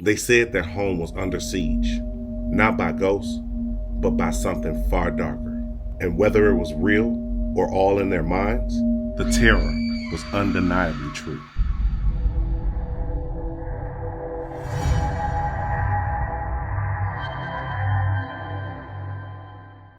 They said their home was under siege, not by ghosts, but by something far darker. And whether it was real or all in their minds, the terror was undeniably true.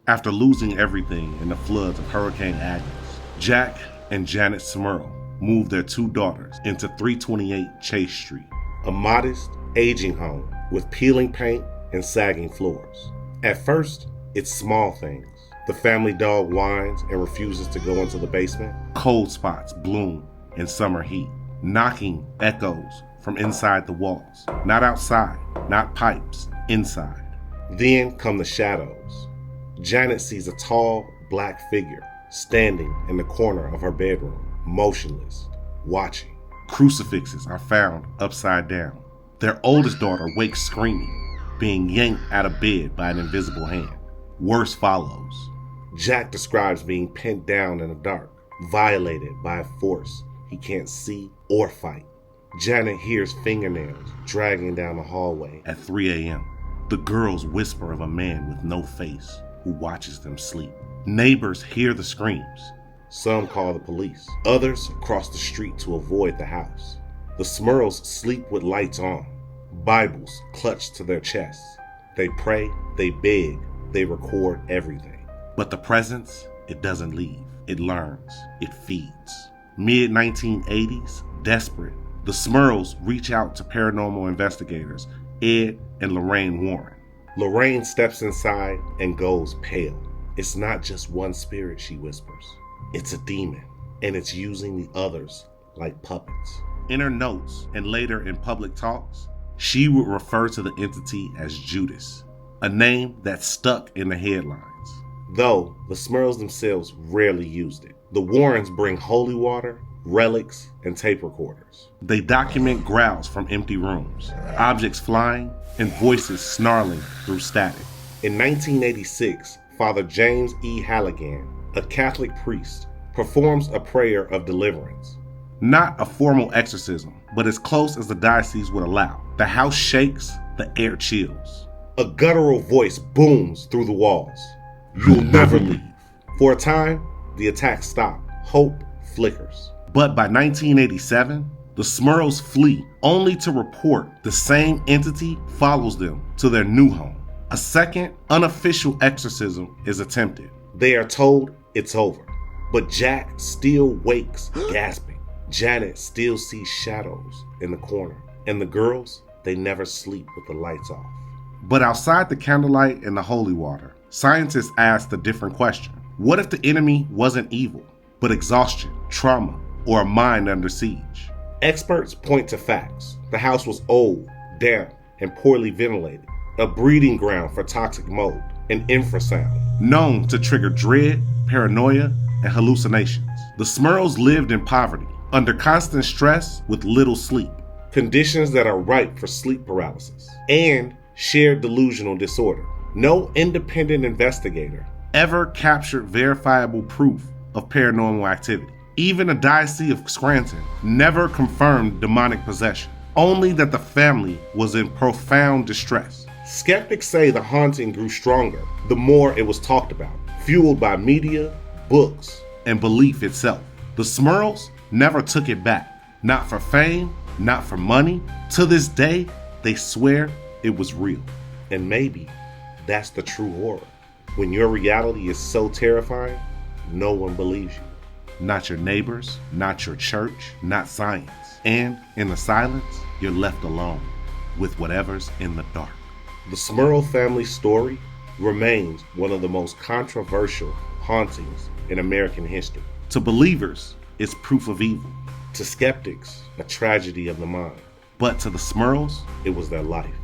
After losing everything in the floods of Hurricane Agnes, Jack and Janet Smurl moved their 2 daughters into 328 Chase Street, a modest, aging home with peeling paint and sagging floors. At first, it's small things. The family dog whines and refuses to go into the basement. Cold spots bloom in summer heat. Knocking echoes from inside the walls. Not outside, not pipes, inside. Then come the shadows. Janet sees a tall, black figure standing in the corner of her bedroom, motionless, watching. Crucifixes are found upside down. Their oldest daughter wakes screaming, being yanked out of bed by an invisible hand. Worse follows. Jack describes being pinned down in the dark, violated by a force he can't see or fight. Janet hears fingernails dragging down the hallway at 3 a.m. The girls whisper of a man with no face who watches them sleep. Neighbors hear the screams. Some call the police. Others cross the street to avoid the house. The Smurls sleep with lights on, Bibles clutched to their chests. They pray, they beg, they record everything. But the presence, it doesn't leave. It learns. It feeds. Mid-1980s, desperate, the Smurls reach out to paranormal investigators Ed and Lorraine Warren. Lorraine steps inside and goes pale. It's not just one spirit, she whispers. It's a demon, and it's using the others like puppets. In her notes and later in public talks, she would refer to the entity as Judas, a name that stuck in the headlines. Though the Smurls themselves rarely used it. The Warrens bring holy water, relics, and tape recorders. They document growls from empty rooms, objects flying, and voices snarling through static. In 1986, Father James E. Halligan, a Catholic priest, performs a prayer of deliverance. Not a formal exorcism, but as close as the diocese would allow. The house shakes, the air chills. A guttural voice booms through the walls. You'll never leave. For a time, the attacks stop. Hope flickers. But by 1987, the Smurls flee, only to report the same entity follows them to their new home. A second, unofficial exorcism is attempted. They are told it's over. But Jack still wakes, gasping. Janet still sees shadows in the corner. And the girls, they never sleep with the lights off. But outside the candlelight and the holy water, scientists ask a different question. What if the enemy wasn't evil, but exhaustion, trauma, or a mind under siege? Experts point to facts. The house was old, damp, and poorly ventilated. A breeding ground for toxic mold, an infrasound, known to trigger dread, paranoia, and hallucinations. The Smurls lived in poverty, under constant stress with little sleep, conditions that are ripe for sleep paralysis, and shared delusional disorder. No independent investigator ever captured verifiable proof of paranormal activity. Even the Diocese of Scranton never confirmed demonic possession, only that the family was in profound distress. Skeptics say the haunting grew stronger the more it was talked about, fueled by media, books, and belief itself. The Smurls never took it back, not for fame, not for money. To this day, they swear it was real. And maybe that's the true horror. When your reality is so terrifying, no one believes you. Not your neighbors, not your church, not science. And in the silence, you're left alone with whatever's in the dark. The Smurl family story remains one of the most controversial hauntings in American history. To believers, it's proof of evil. To skeptics, a tragedy of the mind. But to the Smurls, it was their life.